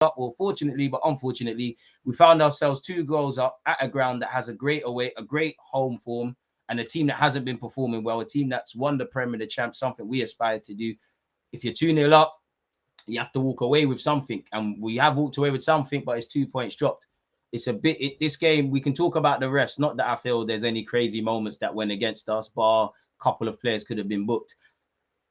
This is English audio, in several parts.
up. Well, fortunately, but unfortunately, we found ourselves 2 goals up at a ground that has a great away, a great home form, and a team that hasn't been performing well, a team that's won the Premier, the champ, something we aspire to do. If you're 2-0 up, you have to walk away with something, and we have walked away with something, but it's 2 points dropped. It's a bit, this game, we can talk about the refs. Not that I feel there's any crazy moments that went against us, but a couple of players could have been booked.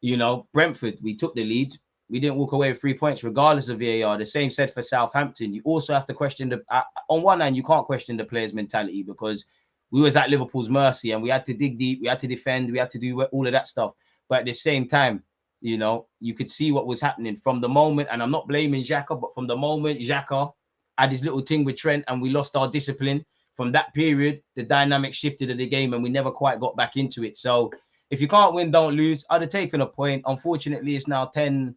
You know, Brentford, we took the lead. We didn't walk away with 3 points, regardless of VAR. The same said for Southampton. You also have to question the, on one hand, you can't question the players' mentality because we was at Liverpool's mercy and we had to dig deep, we had to defend, we had to do all of that stuff. But at the same time, you know, you could see what was happening from the moment, and I'm not blaming Xhaka, but from the moment Xhaka had his little thing with Trent and we lost our discipline, from that period, the dynamic shifted of the game and we never quite got back into it. So if you can't win, don't lose. I'd have taken a point. Unfortunately, it's now 10,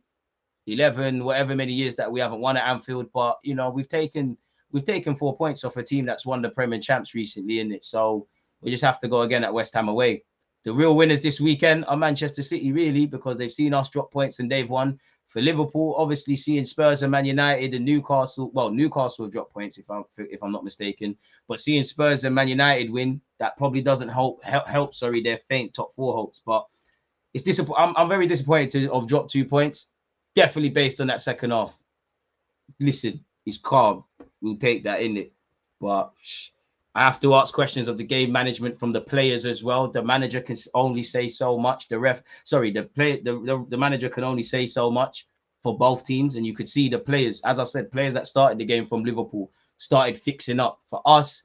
11, whatever many years that we haven't won at Anfield. But, you know, we've taken 4 points off a team that's won the Premier Champs recently, isn't it? So we just have to go again at West Ham away. The real winners this weekend are Manchester City, really, because they've seen us drop points and they've won. For Liverpool, obviously seeing Spurs and Man United and Newcastle, well, Newcastle have dropped points if I'm not mistaken, but seeing Spurs and Man United win, that probably doesn't help their faint top 4 hopes. But it's disappointing. I'm very disappointed to have dropped 2 points, definitely based on that second half. Listen, it's calm. We'll take that, in it. But I have to ask questions of the game management from the players as well. The manager can only say so much. The manager can only say so much for both teams. And you could see the players, as I said, players that started the game from Liverpool started fixing up. For us,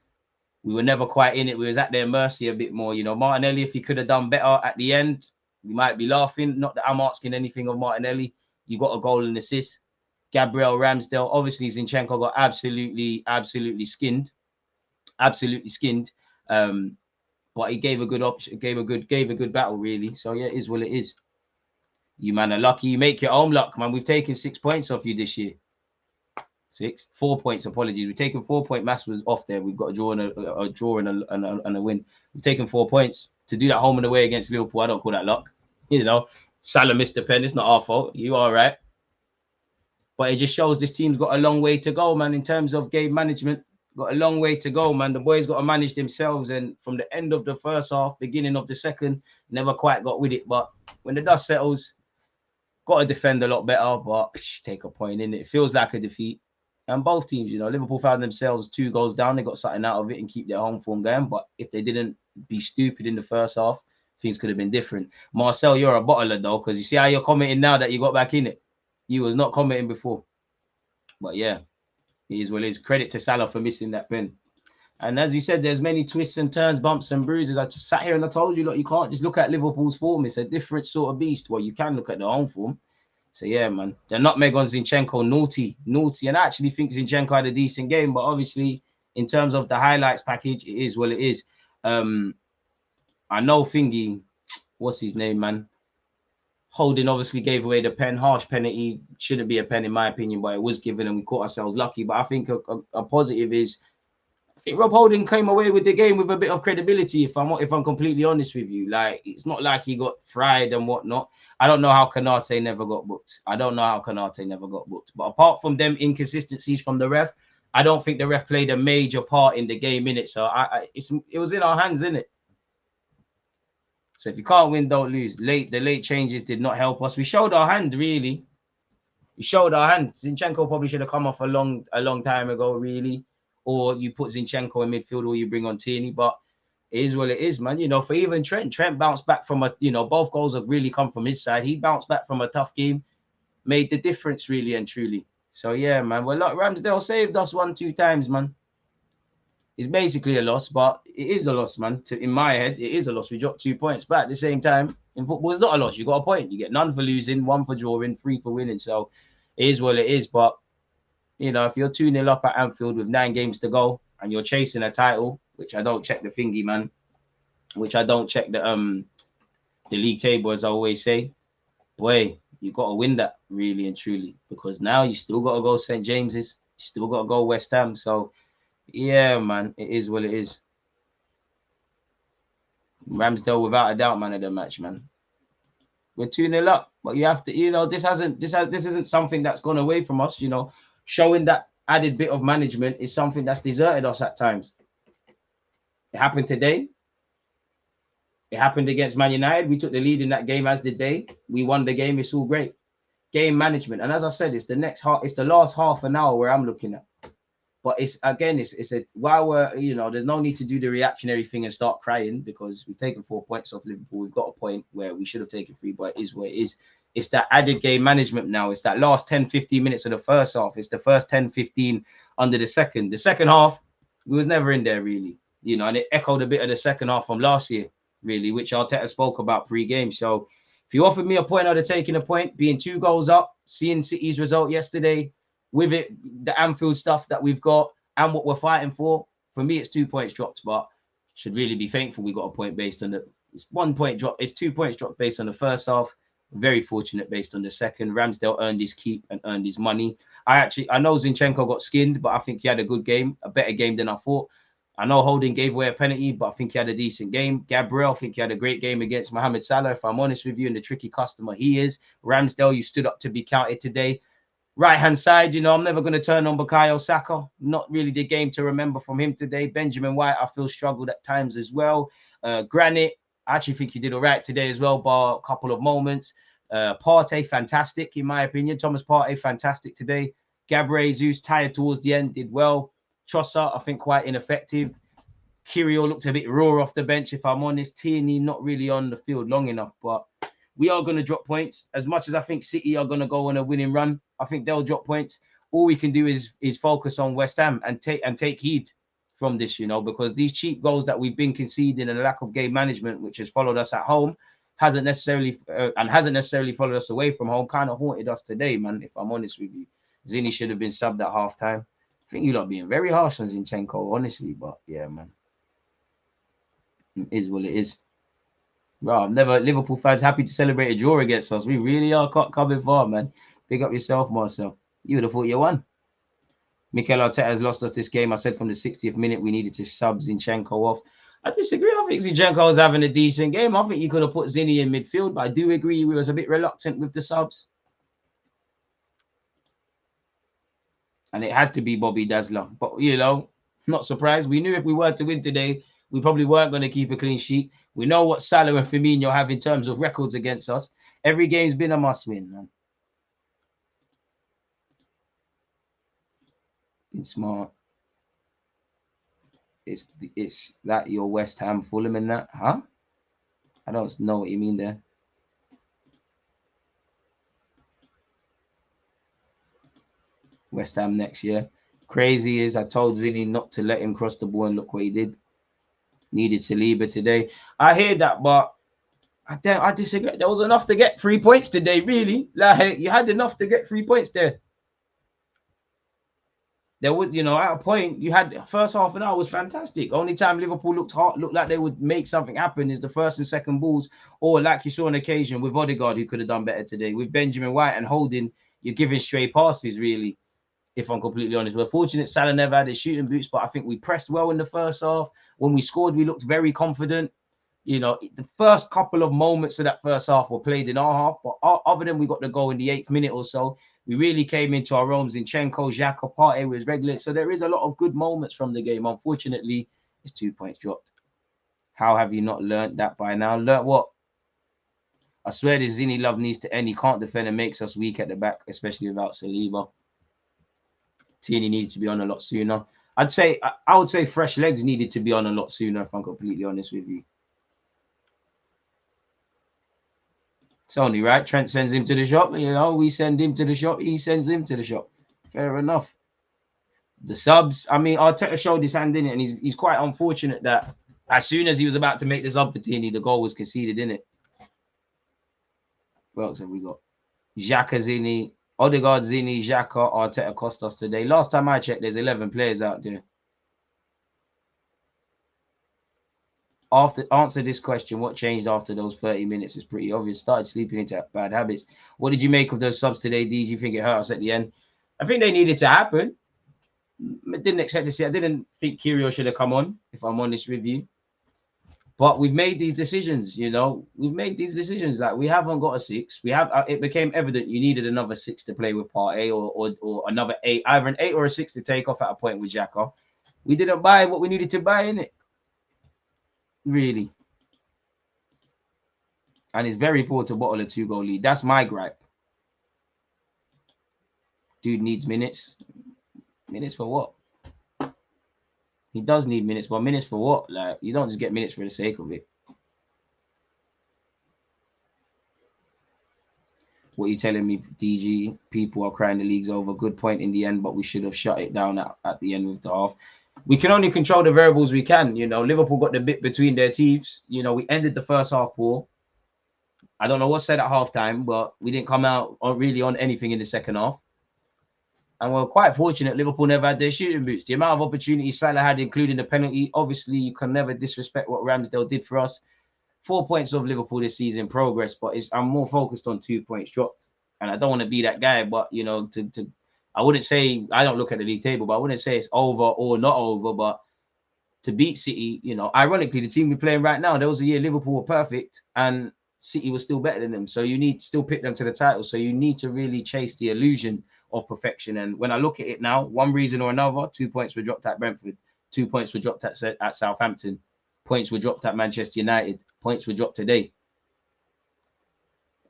we were never quite in it. We was at their mercy a bit more. You know, Martinelli, if he could have done better at the end, we might be laughing. Not that I'm asking anything of Martinelli. You got a goal and assist. Gabriel Ramsdale, obviously Zinchenko got absolutely skinned. But he gave a good option, gave a good battle, really. So yeah, it is what it is. You man are lucky. You make your own luck, man. We've taken 6 points off you this year. 4 points. Apologies. We've taken 4 point. Mass was off there. We've got a draw and a win. We've taken 4 points to do that home and away against Liverpool. I don't call that luck. You know, Salah missed the pen. It's not our fault. You are right. But it just shows this team's got a long way to go, man, in terms of game management. Got a long way to go, man. The boys got to manage themselves. And from the end of the first half, beginning of the second, never quite got with it. But when the dust settles, got to defend a lot better. But take a point in it. It feels like a defeat. And both teams, you know, Liverpool found themselves 2 goals down. They got something out of it and keep their home form going. But if they didn't be stupid in the first half, things could have been different. Marcel, you're a bottler, though, because you see how you're commenting now that you got back in it. You was not commenting before. But yeah, it is what it is. Credit to Salah for missing that pen. And as you said, there's many twists and turns, bumps and bruises. I just sat here and I told you, look, you can't just look at Liverpool's form. It's a different sort of beast. Well, you can look at their own form. So yeah, man, the nutmeg on Zinchenko, naughty. And I actually think Zinchenko had a decent game, but obviously in terms of the highlights package, it is what it is. I know Thingy, what's his name, man? Holding obviously gave away the pen. Harsh penalty. Shouldn't be a pen in my opinion, but it was given and we caught ourselves lucky. But I think a positive is, I think Rob Holding came away with the game with a bit of credibility, if I'm completely honest with you. Like, it's not like he got fried and whatnot. I don't know how Konate never got booked. But apart from them inconsistencies from the ref, I don't think the ref played a major part in the game, in it. So it was in our hands, innit? So if you can't win, don't lose. The late changes did not help us. We showed our hand, really. We showed our hand. Zinchenko probably should have come off a long time ago, really. Or you put Zinchenko in midfield, or you bring on Tierney. But it is what it is, man. You know, for even Trent bounced back from both goals have really come from his side. He bounced back from a tough game, made the difference, really and truly. So yeah, man. Well, look, Ramsdale saved us 1-2 times, man. It's basically a loss, but it is a loss, man. In my head, it is a loss. We dropped 2 points, but at the same time, in football, it's not a loss. You got a point. You get none for losing, 1 for drawing, 3 for winning. So it is what it is. But you know, if you're 2-0 up at Anfield with 9 games to go and you're chasing a title, which I don't check the thingy, man, which I don't check the league table, as I always say, boy, you got to win that, really and truly, because now you still got to go St. James's, you still got to go West Ham. So yeah, man, it is what it is. Ramsdale, without a doubt, man of the match, man. We're 2-0 up, but you have to, you know, this isn't something that's gone away from us. You know, showing that added bit of management is something that's deserted us at times. It happened today. It happened against Man United. We took the lead in that game, as did they. We won the game. It's all great. Game management. And as I said, it's the last half an hour where I'm looking at. But it's a while we're, there's no need to do the reactionary thing and start crying because we've taken 4 points off Liverpool. We've got a point where we should have taken 3, but it is what it is. It's that added game management now. It's that last 10, 15 minutes of the first half. It's the first 10, 15 under the second. The second half, we was never in there really, and it echoed a bit of the second half from last year, really, which Arteta spoke about pre-game. So if you offered me a point, I'd have taken a point, being 2 goals up, seeing City's result yesterday, with it, the Anfield stuff that we've got and what we're fighting for me, it's 2 points dropped, but should really be thankful we got a point based on it's 1 point drop. It's 2 points dropped based on the first half. Very fortunate based on the second. Ramsdale earned his keep and earned his money. I know Zinchenko got skinned, but I think he had a good game, a better game than I thought. I know Holding gave away a penalty, but I think he had a decent game. Gabriel, I think he had a great game against Mohamed Salah, if I'm honest with you, and the tricky customer he is. Ramsdale, you stood up to be counted today. Right-hand side, I'm never going to turn on Bukayo Saka. Not really the game to remember from him today. Benjamin White, I feel struggled at times as well. Granit, I actually think he did all right today as well, bar a couple of moments. Partey, fantastic, in my opinion. Thomas Partey, fantastic today. Gabriel Jesus, tired towards the end, did well. Trossard, I think, quite ineffective. Kirill looked a bit raw off the bench, if I'm honest. Tierney, not really on the field long enough, but we are going to drop points. As much as I think City are going to go on a winning run, I think they'll drop points. All we can do is focus on West Ham and take heed from this, because these cheap goals that we've been conceding and a lack of game management, which has followed us at home, hasn't necessarily followed us away from home, kind of haunted us today, man, if I'm honest with you. Zini should have been subbed at halftime. I think you're not being very harsh on Zinchenko, honestly, but yeah, man. It is what it is. Bro, Liverpool fans happy to celebrate a draw against us. We really are coming far, man. Pick up yourself, Marcel. You would have thought you won. Mikel Arteta has lost us this game. I said from the 60th minute we needed to sub Zinchenko off. I disagree. I think Zinchenko was having a decent game. I think you could have put Zini in midfield, but I do agree we was a bit reluctant with the subs. And it had to be Bobby Dazzler. But, not surprised. We knew if we were to win today, we probably weren't going to keep a clean sheet. We know what Salah and Firmino have in terms of records against us. Every game's been a must-win, man. Been smart. It's that your West Ham, Fulham and that, huh? I don't know what you mean there. West Ham next year. Crazy is I told Zini not to let him cross the ball, and look what he did. Needed Saliba today. I hear that, but I disagree. There was enough to get 3 points today, really. Like, you had enough to get 3 points there. There would, at a point, you had first half an hour was fantastic. Only time Liverpool looked like they would make something happen is the first and second balls, or like you saw on occasion with Odegaard, who could have done better today. With Benjamin White and Holding, you're giving stray passes, really, if I'm completely honest. We're fortunate Salah never had his shooting boots, but I think we pressed well in the first half. When we scored, we looked very confident. The first couple of moments of that first half were played in our half, but other than we got the goal in the 8th minute or so, we really came into our own. Zinchenko, Xhaka, Partey was regular. So there is a lot of good moments from the game. Unfortunately, it's 2 points dropped. How have you not learned that by now? Learned what? I swear this Zini love needs to end. He can't defend and makes us weak at the back, especially without Saliba. Tierney needed to be on a lot sooner. I would say fresh legs needed to be on a lot sooner, if I'm completely honest with you. It's only right. Trent sends him to the shop. We send him to the shop. He sends him to the shop. Fair enough. The subs. I mean, Arteta showed his hand in it, and he's quite unfortunate that as soon as he was about to make the sub for Tierney, the goal was conceded in it. What else have we got? Xhaka, Zini, Odegaard, Zini, Xhaka, Arteta cost us today. Last time I checked, there's 11 players out there. Answer this question: what changed after those 30 minutes? Is pretty obvious. Started sleeping into bad habits. What did you make of those subs today, D? Do you think it hurt us at the end? I think they needed to happen. I didn't expect to see. I didn't think Kirill should have come on, if I'm honest with you. But we've made these decisions, you know. We've made these decisions. Like, we haven't got a six. We have. It became evident you needed another six to play with Partey, or another eight, either an eight or a six to take off at a point with Xhaka. We didn't buy what we needed to buy in it, really. And it's very poor to bottle a 2-goal lead. That's my gripe. Dude needs minutes. Minutes for what? He does need minutes, but minutes for what? Like, you don't just get minutes for the sake of it. What are you telling me, DG? People are crying the league's over. Good point in the end, but we should have shut it down at the end of the half. We can only control the variables we can. You know, Liverpool got the bit between their teeth. You know, we ended the first half poor. I don't know what's said at halftime, but we didn't come out really on anything in the second half. And we're quite fortunate Liverpool never had their shooting boots. The amount of opportunities Salah had, including the penalty, obviously you can never disrespect what Ramsdale did for us. 4 points of Liverpool this season, progress, but I'm more focused on 2 points dropped. And I don't want to be that guy, but, you know, I wouldn't say, I don't look at the league table, but I wouldn't say it's over or not over, but to beat City, you know, ironically, the team we're playing right now, there was a year Liverpool were perfect and City was still better than them. So you need to still pick them to the title. So you need to really chase the illusion of perfection. And when I look at it now, one reason or another, 2 points were dropped at Brentford, 2 points were dropped at Southampton, points were dropped at Manchester United, points were dropped today.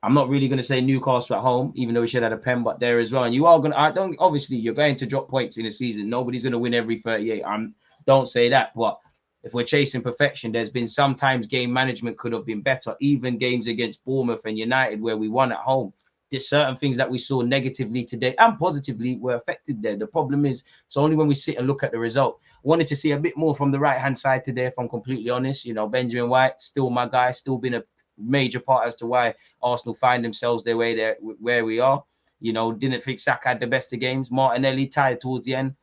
I'm not really going to say Newcastle at home, even though we should have had a pen, but there as well. And you are going to, obviously, you're going to drop points in a season. Nobody's going to win every 38. Don't say that. But if we're chasing perfection, there's been sometimes game management could have been better, even games against Bournemouth and United where we won at home. There's certain things that we saw negatively today and positively were affected there. The problem is, it's only when we sit and look at the result. I wanted to see a bit more from the right-hand side today, if I'm completely honest. You know, Benjamin White, still my guy, still been a major part as to why Arsenal find themselves their way there where we are. You know, didn't think Saka had the best of games. Martinelli tired towards the end,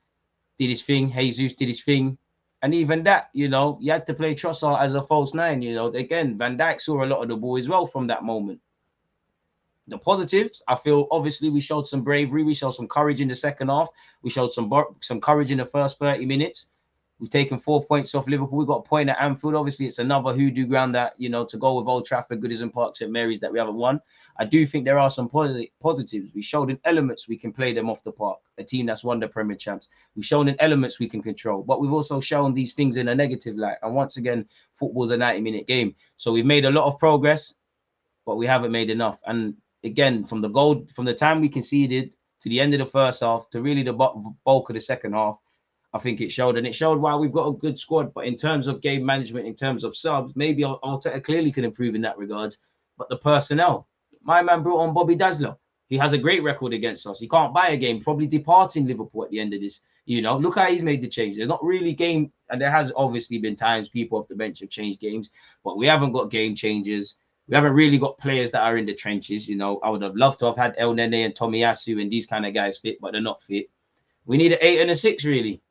did his thing. Jesus did his thing. And even that, you know, you had to play Trossard as a false nine. You know, again, Van Dijk saw a lot of the ball as well from that moment. The positives, I feel, obviously, we showed some bravery. We showed some courage in the second half. We showed some courage in the first 30 minutes. We've taken 4 points off Liverpool. We've got a point at Anfield. Obviously, it's another hoodoo ground that, you know, to go with Old Trafford, Goodison Park, St Mary's, that we haven't won. I do think there are some positives. We showed in elements we can play them off the park. A team that's won the Premier Champs. We've shown in elements we can control. But we've also shown these things in a negative light. And once again, football's a 90-minute game. So we've made a lot of progress, but we haven't made enough. And again, from the time we conceded to the end of the first half to really the bulk of the second half, I think it showed, and it showed why we've got a good squad. But in terms of game management, in terms of subs, maybe Arteta clearly can improve in that regard. But the personnel, my man brought on Bobby Dazzler. He has a great record against us. He can't buy a game, probably departing Liverpool at the end of this. You know, look how he's made the change. There's not really game, and there has obviously been times people off the bench have changed games, but we haven't got game changers. We haven't really got players that are in the trenches. You know, I would have loved to have had El Nene and Tomiyasu and these kind of guys fit, but they're not fit. We need an 8 and a 6, really.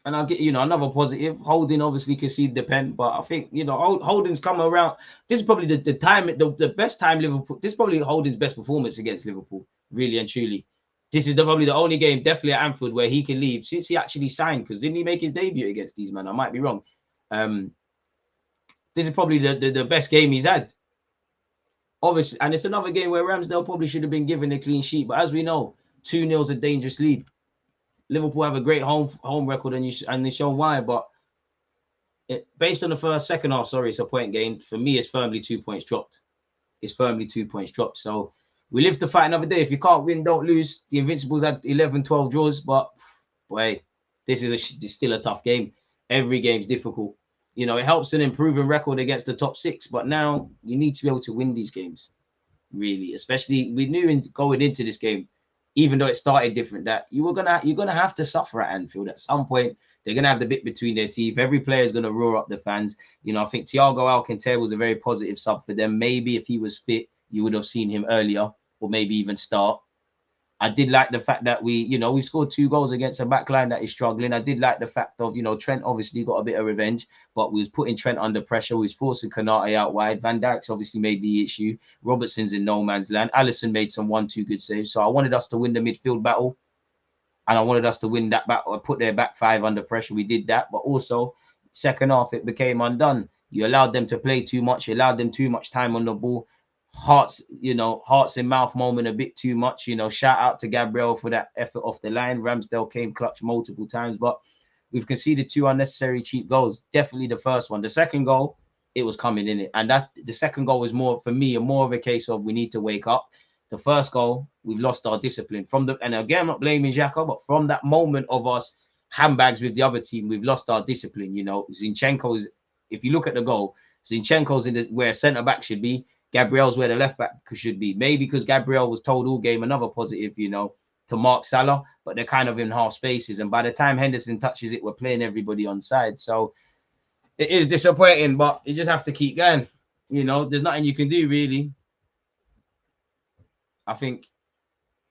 And I'll get, you know, another positive. Holding obviously conceded the pen, but I think, you know, Holding's come around. This is probably the time, the best time Liverpool. This is probably Holding's best performance against Liverpool, really and truly. This is probably the only game, definitely at Anfield, where he can leave since he actually signed. Because didn't he make his debut against these men? I might be wrong. This is probably the best game he's had. Obviously, and it's another game where Ramsdale probably should have been given a clean sheet. But as we know, 2-0 is a dangerous lead. Liverpool have a great home record, and they show why. But based on the second half, it's a point gained. For me, it's firmly 2 points dropped. It's firmly 2 points dropped. So we live to fight another day. If you can't win, don't lose. The Invincibles had 11, 12 draws, but boy, this is still a tough game. Every game's difficult. You know, it helps an improving record against the top 6, but now you need to be able to win these games, really. Especially, we knew going into this game, even though it started different, that you're gonna have to suffer at Anfield at some point. They're gonna have the bit between their teeth. Every player is gonna roar up the fans. You know, I think Thiago Alcantara was a very positive sub for them. Maybe if he was fit, you would have seen him earlier, or maybe even start. I did like the fact that we scored 2 goals against a backline that is struggling. I did like the fact of, you know, Trent obviously got a bit of revenge, but we was putting Trent under pressure. We was forcing Konate out wide. Van Dijk's obviously made the issue. Robertson's in no man's land. Alisson made some 1-2 good saves. So I wanted us to win the midfield battle, and I wanted us to win that battle, put their back five under pressure. We did that, but also Second half, it became undone. You allowed them to play too much. You allowed them too much time on the ball. Hearts in mouth moment a bit too much. Shout out to Gabriel for that effort off the line. Ramsdale came clutch multiple times, but we've conceded 2 unnecessary cheap goals. Definitely the first one. The second goal, it was coming in it. And that the second goal was more, for me, more of a case of we need to wake up. The first goal, we've lost our discipline. And again, I'm not blaming Xhaka, but from that moment of us handbags with the other team, we've lost our discipline. Zinchenko's, if you look at the goal, Zinchenko's in where centre-back should be. Gabriel's where the left-back should be. Maybe because Gabriel was told all game, another positive, to mark Salah, but they're kind of in half spaces. And by the time Henderson touches it, we're playing everybody on side. So it is disappointing, but you just have to keep going. There's nothing you can do, really. I think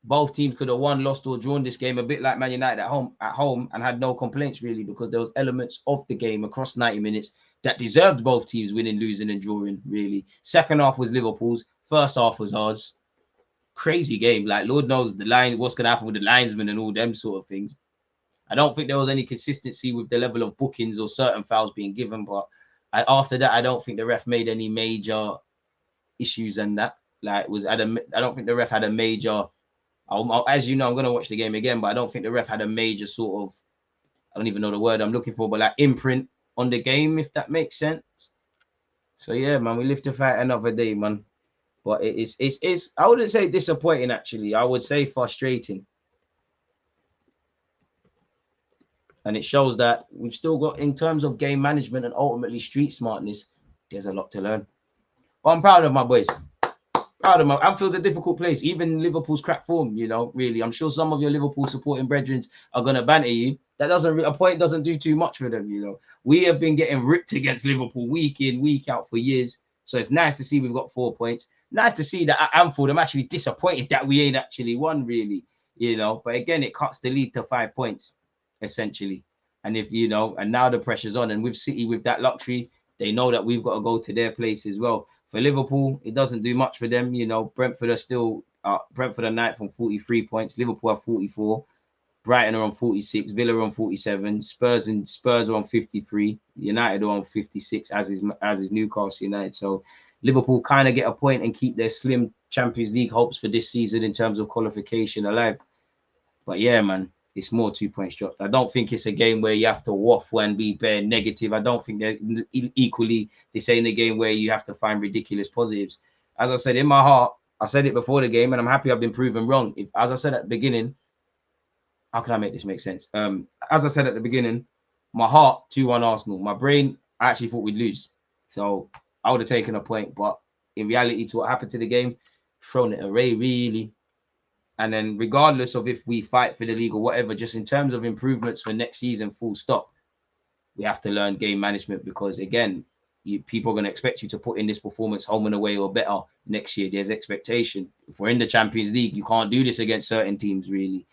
both teams could have won, lost, or drawn this game a bit like Man United at home and had no complaints, really, because there was elements of the game across 90 minutes that deserved both teams winning, losing, and drawing, really. Second half was Liverpool's. First half was ours. Crazy game. Like, Lord knows what's going to happen with the linesmen and all them sort of things. I don't think there was any consistency with the level of bookings or certain fouls being given, but after that, I don't think the ref made any major issues and that. I don't think the ref had a major... as you know, I'm going to watch the game again, but I don't think the ref had a major sort of, I don't even know the word I'm looking for, but like imprint on the game, if that makes sense. So yeah, man, we live to fight another day, man. But it's I wouldn't say disappointing, actually. I would say frustrating. And it shows that we've still got, in terms of game management and ultimately street smartness, there's a lot to learn. But I'm proud of my boys. Anfield's a difficult place. Even Liverpool's crap form, really. I'm sure some of your Liverpool supporting brethren are going to banter you. A point doesn't do too much for them, We have been getting ripped against Liverpool week in, week out for years. So it's nice to see we've got 4 points. Nice to see that at Anfield, I'm actually disappointed that we ain't actually won, really, But again, it cuts the lead to 5 points, essentially. And and now the pressure's on. And with City, with that luxury, they know that we've got to go to their place as well. For Liverpool, it doesn't do much for them. Brentford are still Brentford are 9th on 43 points. Liverpool are 44. Brighton are on 46. Villa are on 47. Spurs are on 53. United are on 56, as is Newcastle United. So Liverpool kind of get a point and keep their slim Champions League hopes for this season in terms of qualification alive. But yeah, man, it's more 2 points dropped. I don't think it's a game where you have to waffle and be bare negative. I don't think that equally this ain't a game where you have to find ridiculous positives. As I said, in my heart, I said it before the game, and I'm happy I've been proven wrong. As I said at the beginning, how can I make this make sense? As I said at the beginning, my heart 2-1 Arsenal. My brain, I actually thought we'd lose. So I would have taken a point, but in reality, to what happened to the game, thrown it away, really. And then regardless of if we fight for the league or whatever, just in terms of improvements for next season, full stop, we have to learn game management because, again, people are going to expect you to put in this performance home and away or better next year. There's expectation. If we're in the Champions League, you can't do this against certain teams, really.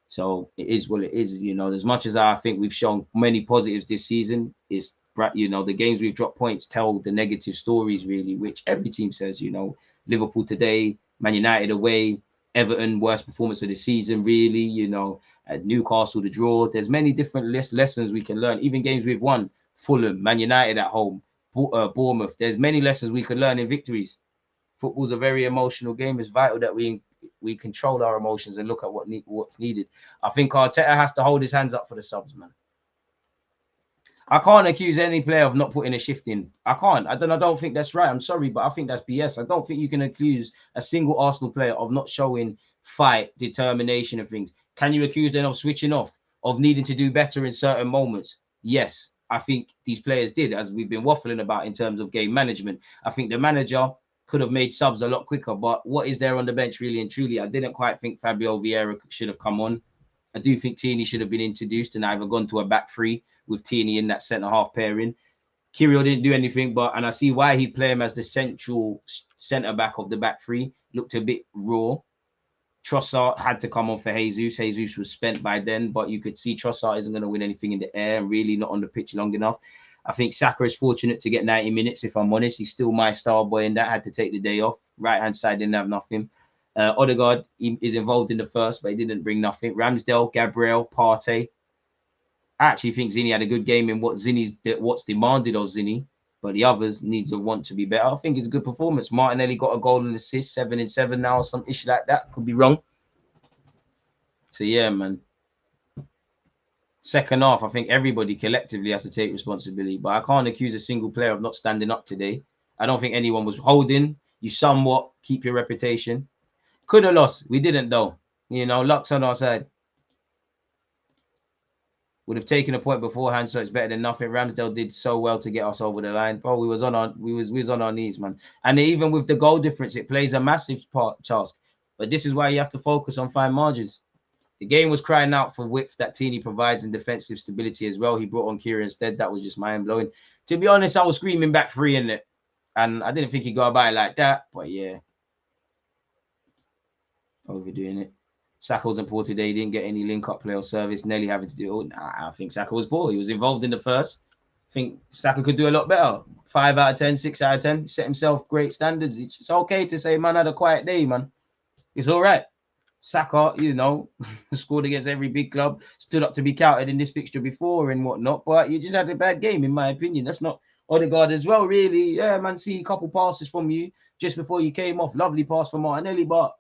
So it is what it is. As much as I think we've shown many positives this season, it's, the games we've dropped points tell the negative stories, really, which every team says, Liverpool today, Man United away, Everton, worst performance of the season, really, at Newcastle, the draw. There's many different lessons we can learn. Even games we've won, Fulham, Man United at home, Bournemouth. There's many lessons we can learn in victories. Football's a very emotional game. It's vital that we control our emotions and look at what's needed. I think Arteta has to hold his hands up for the subs, man. I can't accuse any player of not putting a shift in. I can't. I don't think that's right. I'm sorry, but I think that's BS. I don't think you can accuse a single Arsenal player of not showing fight, determination, and things. Can you accuse them of switching off, of needing to do better in certain moments? Yes, I think these players did, as we've been waffling about in terms of game management. I think the manager could have made subs a lot quicker, but what is there on the bench, really and truly? I didn't quite think Fabio Vieira should have come on. I do think Tierney should have been introduced and either gone to a back three with Tierney in that centre-half pairing. Kirill didn't do anything, and I see why he'd play him as the central centre-back of the back three. Looked a bit raw. Trossard had to come on for Jesus. Jesus was spent by then, but you could see Trossard isn't going to win anything in the air and really not on the pitch long enough. I think Saka is fortunate to get 90 minutes, if I'm honest. He's still my star boy, and that had to take the day off. Right-hand side didn't have nothing. Odegaard is involved in the first, but he didn't bring nothing. Ramsdale, Gabriel, Partey. I actually think Zinni had a good game in what's demanded of Zinni, but the others need to want to be better. I think it's a good performance. Martinelli got a goal and assist, 7 and 7 now, or some issue like that. Could be wrong. So yeah, man. Second half, I think everybody collectively has to take responsibility, but I can't accuse a single player of not standing up today. I don't think anyone was holding. You somewhat keep your reputation. Could have lost. We didn't though. You know, luck's on our side. Would have taken a point beforehand, so it's better than nothing. Ramsdale did so well to get us over the line. Bro, we was on our knees, man. And even with the goal difference, it plays a massive task. But this is why you have to focus on fine margins. The game was crying out for width that Tini provides and defensive stability as well. He brought on Kieran instead. That was just mind-blowing. To be honest, I was screaming back 3 in it. And I didn't think he'd go about it like that. But yeah. Overdoing it. Saka wasn't poor today. He didn't get any link-up play or service. Nelly having to do it. Nah, I think Saka was poor. He was involved in the first. I think Saka could do a lot better. 5 out of 10, 6 out of 10. He set himself great standards. It's okay to say man had a quiet day, man. It's all right. Saka, you know, scored against every big club, stood up to be counted in this fixture before and whatnot, but you just had a bad game, in my opinion. That's not Odegaard as well, really. Yeah, man, see a couple passes from you just before you came off. Lovely pass from Martinelli, but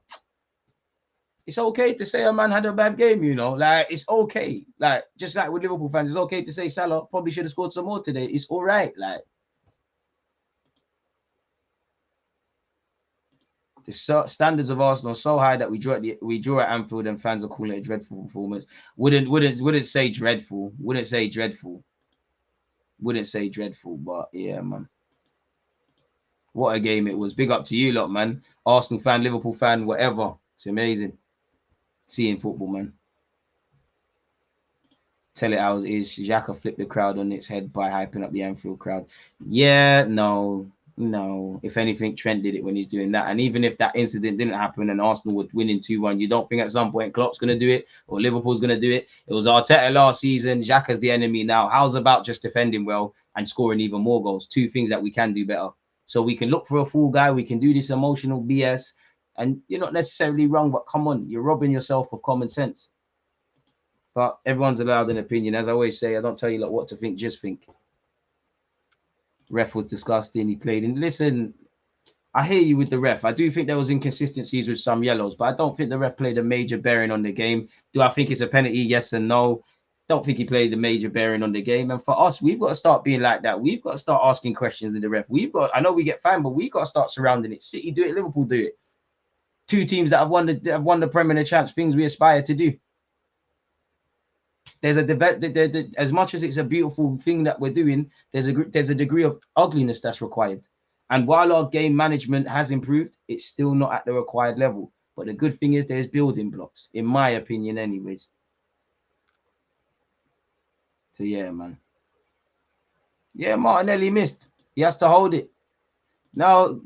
it's okay to say a man had a bad game, you know. Like, it's okay. Like, just like with Liverpool fans, it's okay to say Salah probably should have scored some more today. It's all right. Like, the standards of Arsenal are so high that we draw at Anfield and fans are calling it a dreadful performance. Wouldn't say dreadful. Wouldn't say dreadful. Wouldn't say dreadful, but yeah, man. What a game it was. Big up to you lot, man. Arsenal fan, Liverpool fan, whatever. It's amazing. Seeing football, man. Tell it how it is. Xhaka flipped the crowd on its head by hyping up the Anfield crowd. Yeah, no. If anything, Trent did it when he's doing that. And even if that incident didn't happen and Arsenal were winning 2-1, you don't think at some point Klopp's going to do it or Liverpool's going to do it? It was Arteta last season. Xhaka's the enemy now. How's about just defending well and scoring even more goals? 2 things that we can do better. So we can look for a fool guy. We can do this emotional BS. And you're not necessarily wrong, but come on, you're robbing yourself of common sense. But everyone's allowed an opinion. As I always say, I don't tell you like what to think, just think. Ref was disgusting. He played in. Listen, I hear you with the ref. I do think there was inconsistencies with some yellows, but I don't think the ref played a major bearing on the game. Do I think it's a penalty? Yes and no. Don't think he played a major bearing on the game. And for us, we've got to start being like that. We've got to start asking questions of the ref. I know we get fined, but we've got to start surrounding it. City do it, Liverpool do it. 2 teams that have won the Premier League champs, things we aspire to do. There's as much as it's a beautiful thing that we're doing, there's a degree of ugliness that's required. And while our game management has improved, it's still not at the required level. But the good thing is there's building blocks, in my opinion, anyways. So yeah, man. Yeah, Martinelli missed. He has to hold it. No,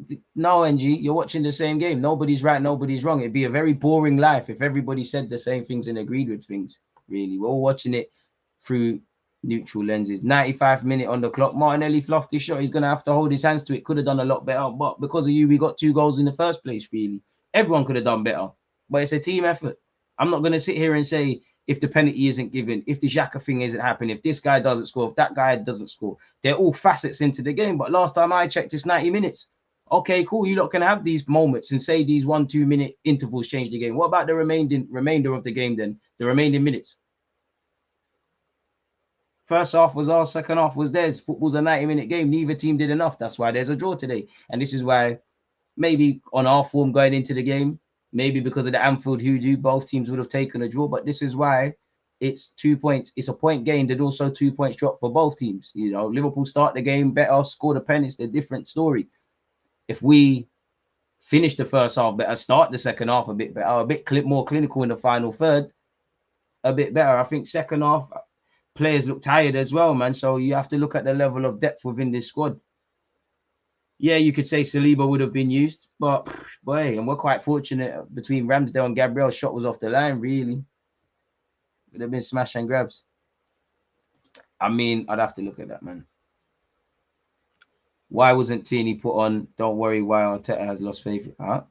NG, you're watching the same game. Nobody's right, nobody's wrong. It'd be a very boring life if everybody said the same things and agreed with things. Really, we're all watching it through neutral lenses. 95th minute on the clock. Martinelli fluffed his shot. He's gonna have to hold his hands to it. Could have done a lot better, but because of you, we got 2 goals in the first place. Really, everyone could have done better, but it's a team effort. I'm not gonna sit here and say if the penalty isn't given, if the Xhaka thing isn't happening, if this guy doesn't score, if that guy doesn't score. They're all facets into the game. But last time I checked, it's 90 minutes. Okay, cool. You lot can have these moments and say these 1-2 minute intervals change the game. What about the remainder of the game then? The remaining minutes. First half was ours, second half was theirs. Football's a 90-minute game. Neither team did enough. That's why there's a draw today. And this is why maybe on our form going into the game, maybe because of the Anfield hoodoo, both teams would have taken a draw. But this is why it's 2 points. It's a point gained and also 2 points dropped for both teams. You know, Liverpool start the game better, score the pen. It's a different story. If we finish the first half better, start the second half a bit better, a bit more clinical in the final third, a bit better. I think second half, players look tired as well, man. So you have to look at the level of depth within this squad. Yeah, you could say Saliba would have been used, but boy, and we're quite fortunate between Ramsdale and Gabriel's shot was off the line, really. Would have been smash and grabs. I mean, I'd have to look at that, man. Why wasn't Tierney put on? Don't worry, why Arteta has lost faith. Huh?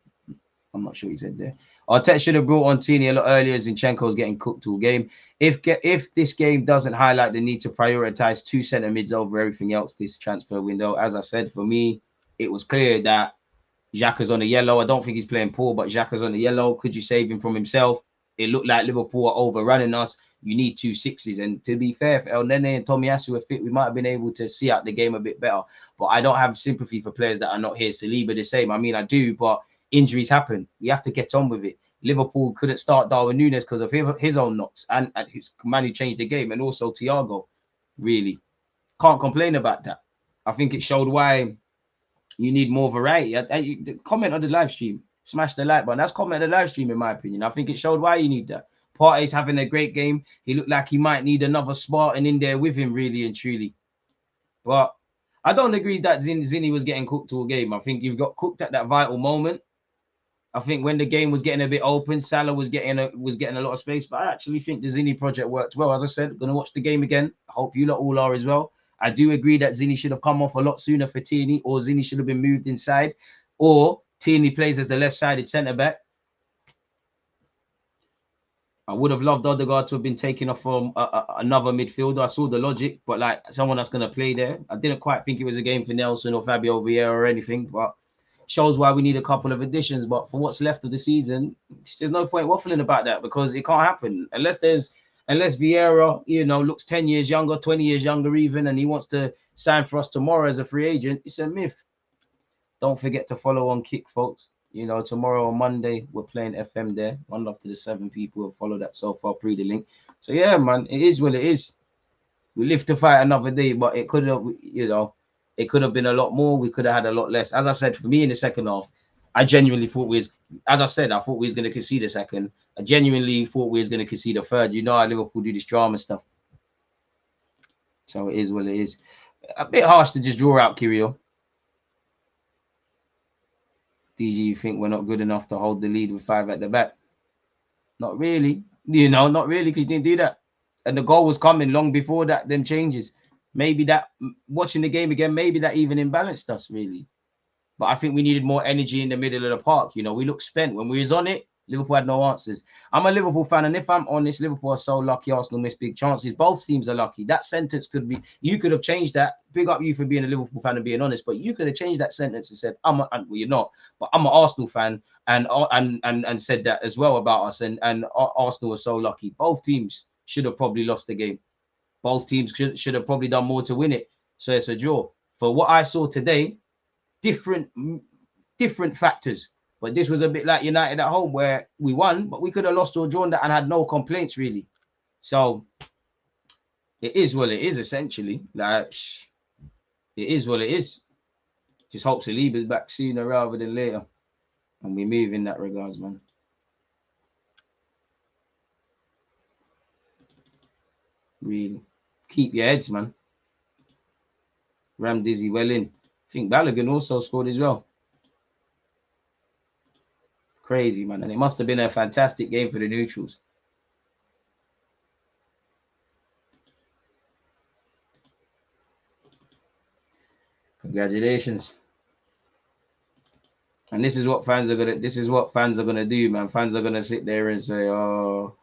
I'm not sure he said there. Arteta should have brought on Tini a lot earlier. Zinchenko's getting cooked all game. If this game doesn't highlight the need to prioritize 2 centre mids over everything else this transfer window, as I said, for me, it was clear that Xhaka's on the yellow. I don't think he's playing poor, but Xhaka's on the yellow. Could you save him from himself? It looked like Liverpool are overrunning us. You need 2 6s. And to be fair, if El Nene and Tomiyasu were fit, we might have been able to see out the game a bit better. But I don't have sympathy for players that are not here. Saliba the same. I mean, I do, but injuries happen. We have to get on with it. Liverpool couldn't start Darwin Núñez because of his own knocks and his man who changed the game, and also Thiago. Really, can't complain about that. I think it showed why you need more variety. Comment on the live stream, smash the like button. That's comment on the live stream, in my opinion. I think it showed why you need that. Partey's having a great game. He looked like he might need another Spartan in there with him, really and truly. But I don't agree that Zinni was getting cooked all game. I think you've got cooked at that vital moment. I think when the game was getting a bit open, Salah was getting a lot of space. But I actually think the Zinni project worked well. As I said, going to watch the game again. I hope you lot all are as well. I do agree that Zinni should have come off a lot sooner for Tierney, or Zinni should have been moved inside, or Tierney plays as the left-sided centre-back. I would have loved Odegaard to have been taken off from another midfielder. I saw the logic, but like someone that's going to play there. I didn't quite think it was a game for Nelson or Fabio Vieira or anything, but shows why we need a couple of additions. But for what's left of the season, there's no point waffling about that because it can't happen unless Vieira, looks 10 years younger, 20 years younger even, and he wants to sign for us tomorrow as a free agent. It's a myth. Don't forget to follow on Kick, folks. Tomorrow on Monday, we're playing FM there. One love to the 7 people who have followed that so far, pre the link. So yeah, man, it is what it is. We live to fight another day, but it could have, it could have been a lot more. We could have had a lot less. As I said, for me in the second half, I genuinely thought I thought we was going to concede a second. I genuinely thought we was going to concede a third. You know how Liverpool do this drama stuff. So it is what it is. A bit harsh to just draw out Kyrgios. DG, you think we're not good enough to hold the lead with 5 at the back? Not really. Not really, because you didn't do that. And the goal was coming long before that, them changes. Maybe that, watching the game again, maybe that even imbalanced us, really. But I think we needed more energy in the middle of the park. We looked spent. When we was on it, Liverpool had no answers. I'm a Liverpool fan, and if I'm honest, Liverpool are so lucky. Arsenal missed big chances. Both teams are lucky. That sentence you could have changed that. Big up you for being a Liverpool fan and being honest, but you could have changed that sentence and said, well, you're not, but I'm an Arsenal fan, and said that as well about us. And Arsenal were so lucky. Both teams should have probably lost the game. Both teams should have probably done more to win it. So it's a draw. For what I saw today, different factors. But this was a bit like United at home where we won, but we could have lost or drawn that and had no complaints, really. So it is what it is, essentially. Like, it is what it is. Just hope Saliba's back sooner rather than later. And we move in that regards, man. Really. Keep your heads, man. Ram Dizzy well in. I think Balogun also scored as well. Crazy, man. And it must have been a fantastic game for the neutrals. Congratulations. And this is what fans are gonna do, man. Fans are gonna sit there and say, oh,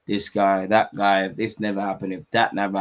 this guy, that guy, this never happened. If that never